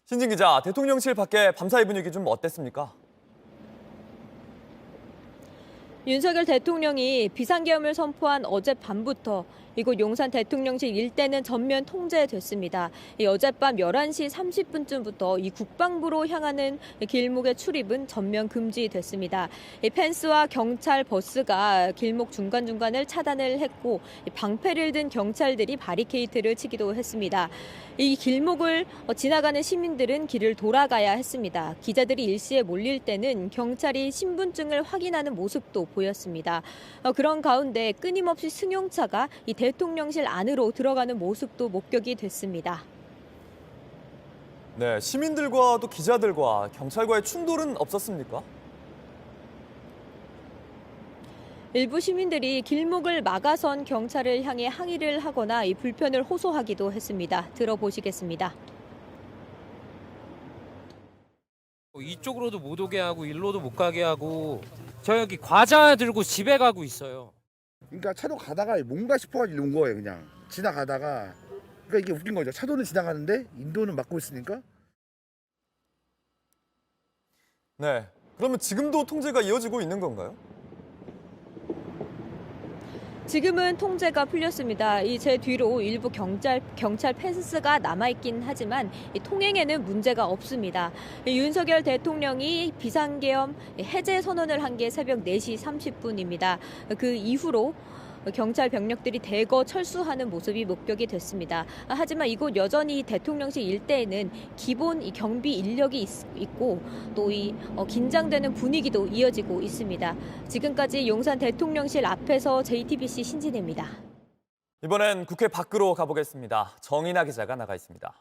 신진 기자, 대통령실 밖에 밤사이 분위기 좀 어땠습니까? 윤석열 대통령이 비상계엄을 선포한 어젯밤부터 이곳 용산 대통령실 일대는 전면 통제됐습니다. 어젯밤 11시 30분쯤부터 이 국방부로 향하는 길목의 출입은 전면 금지됐습니다. 펜스와 경찰 버스가 길목 중간중간을 차단을 했고 방패를 든 경찰들이 바리케이트를 치기도 했습니다. 이 길목을 지나가는 시민들은 길을 돌아가야 했습니다. 기자들이 일시에 몰릴 때는 경찰이 신분증을 확인하는 모습도 보였습니다. 그런 가운데 끊임없이 승용차가 이 대통령실 안으로 들어가는 모습도 목격이 됐습니다. 네, 시민들과 또 기자들과 경찰과의 충돌은 없었습니까? 일부 시민들이 길목을 막아선 경찰을 향해 항의를 하거나 이 불편을 호소하기도 했습니다. 들어보시겠습니다. 이쪽으로도 못 오게 하고 일로도 못 가게 하고 저 여기 과자 들고 집에 가고 있어요. 그러니까 차도 가다가 뭔가 싶어가지고 온 거예요. 그냥 지나가다가. 그러니까 이게 웃긴 거죠. 차도는 지나가는데 인도는 막고 있으니까. 네, 그러면 지금도 통제가 이어지고 있는 건가요? 지금은 통제가 풀렸습니다. 이 제 뒤로 일부 경찰 펜스가 남아있긴 하지만 이 통행에는 문제가 없습니다. 윤석열 대통령이 비상계엄 해제 선언을 한 게 새벽 4시 30분입니다. 그 이후로 경찰 병력들이 대거 철수하는 모습이 목격이 됐습니다. 하지만 이곳 여전히 대통령실 일대에는 기본 이 경비 인력이 있고 또 이 긴장되는 분위기도 이어지고 있습니다. 지금까지 용산 대통령실 앞에서 JTBC 신진혜입니다. 이번엔 국회 밖으로 가보겠습니다. 정인아 기자가 나가 있습니다.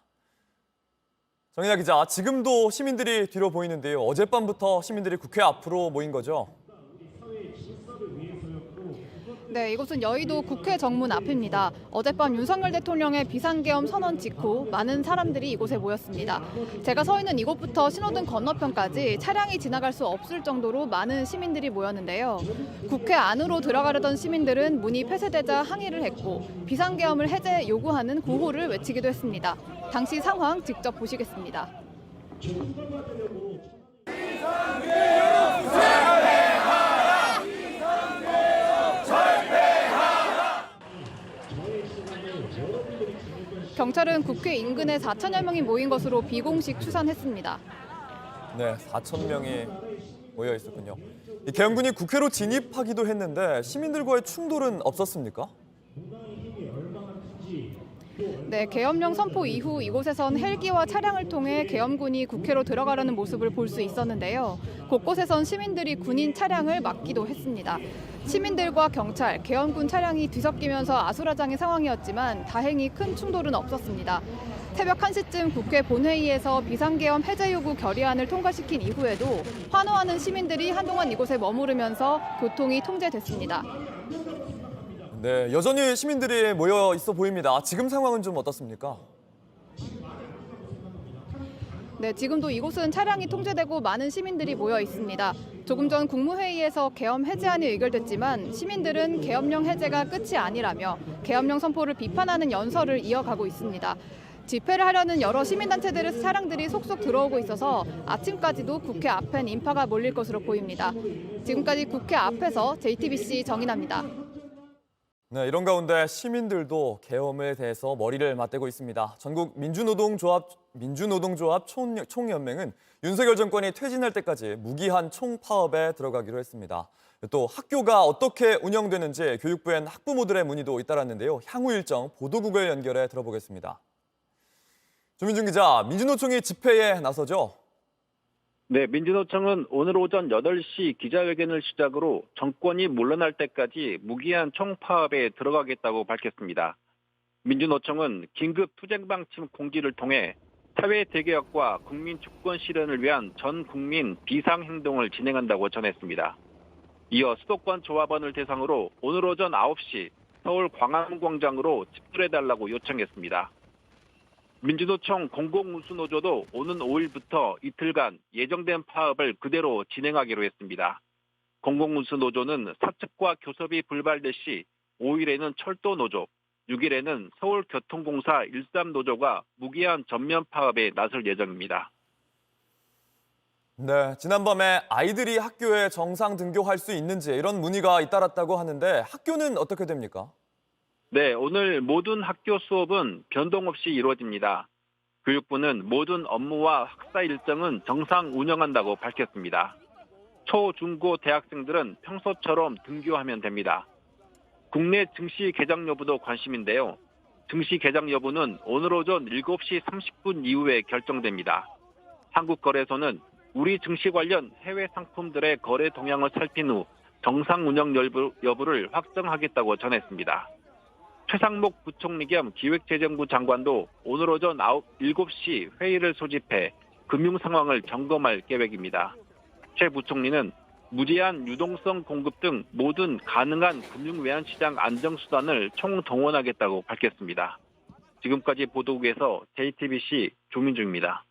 정인아 기자, 지금도 시민들이 뒤로 보이는데요. 어젯밤부터 시민들이 국회 앞으로 모인 거죠? 네, 이곳은 여의도 국회 정문 앞입니다. 어젯밤 윤석열 대통령의 비상계엄 선언 직후 많은 사람들이 이곳에 모였습니다. 제가 서 있는 이곳부터 신호등 건너편까지 차량이 지나갈 수 없을 정도로 많은 시민들이 모였는데요. 국회 안으로 들어가려던 시민들은 문이 폐쇄되자 항의를 했고 비상계엄을 해제 요구하는 구호를 외치기도 했습니다. 당시 상황 직접 보시겠습니다. 경찰은 국회 인근에 4천여 명이 모인 것으로 비공식 추산했습니다. 네, 4천 명이 모여 있었군요. 이 계엄군이 국회로 진입하기도 했는데 시민들과의 충돌은 없었습니까? 네, 계엄령 선포 이후 이곳에선 헬기와 차량을 통해 계엄군이 국회로 들어가려는 모습을 볼 수 있었는데요. 곳곳에선 시민들이 군인 차량을 막기도 했습니다. 시민들과 경찰, 계엄군 차량이 뒤섞이면서 아수라장의 상황이었지만 다행히 큰 충돌은 없었습니다. 새벽 1시쯤 국회 본회의에서 비상계엄 해제 요구 결의안을 통과시킨 이후에도 환호하는 시민들이 한동안 이곳에 머무르면서 교통이 통제됐습니다. 네, 여전히 시민들이 모여 있어 보입니다. 지금 상황은 좀 어떻습니까? 네, 지금도 이곳은 차량이 통제되고 많은 시민들이 모여 있습니다. 조금 전 국무회의에서 계엄 해제안이 의결됐지만 시민들은 계엄령 해제가 끝이 아니라며 계엄령 선포를 비판하는 연설을 이어가고 있습니다. 집회를 하려는 여러 시민단체들의 차량들이 속속 들어오고 있어서 아침까지도 국회 앞엔 인파가 몰릴 것으로 보입니다. 지금까지 국회 앞에서 JTBC 정인아입니다. 네, 이런 가운데 시민들도 계엄에 대해서 머리를 맞대고 있습니다. 전국 민주노동조합 총연맹은 윤석열 정권이 퇴진할 때까지 무기한 총파업에 들어가기로 했습니다. 또 학교가 어떻게 운영되는지 교육부엔 학부모들의 문의도 잇따랐는데요. 향후 일정 보도국을 연결해 들어보겠습니다. 조민준 기자, 민주노총이 집회에 나서죠? 네, 민주노총은 오늘 오전 8시 기자회견을 시작으로 정권이 물러날 때까지 무기한 총파업에 들어가겠다고 밝혔습니다. 민주노총은 긴급 투쟁방침 공지를 통해 사회 대개혁과 국민 주권 실현을 위한 전 국민 비상행동을 진행한다고 전했습니다. 이어 수도권 조합원을 대상으로 오늘 오전 9시 서울 광화문광장으로 집결해달라고 요청했습니다. 민주노총 공공운수노조도 오는 5일부터 이틀간 예정된 파업을 그대로 진행하기로 했습니다. 공공운수노조는 사측과 교섭이 불발될 시 5일에는 철도노조, 6일에는 서울교통공사 13노조가 무기한 전면 파업에 나설 예정입니다. 네, 지난밤에 아이들이 학교에 정상 등교할 수 있는지 이런 문의가 잇따랐다고 하는데 학교는 어떻게 됩니까? 네, 오늘 모든 학교 수업은 변동 없이 이루어집니다. 교육부는 모든 업무와 학사 일정은 정상 운영한다고 밝혔습니다. 초, 중, 고 대학생들은 평소처럼 등교하면 됩니다. 국내 증시 개장 여부도 관심인데요. 증시 개장 여부는 오늘 오전 7시 30분 이후에 결정됩니다. 한국거래소는 우리 증시 관련 해외 상품들의 거래 동향을 살핀 후 정상 운영 여부를 확정하겠다고 전했습니다. 최상목 부총리 겸 기획재정부 장관도 오늘 오전 7시 회의를 소집해 금융 상황을 점검할 계획입니다. 최 부총리는 무제한 유동성 공급 등 모든 가능한 금융 외환시장 안정 수단을 총동원하겠다고 밝혔습니다. 지금까지 보도국에서 JTBC 조민주입니다.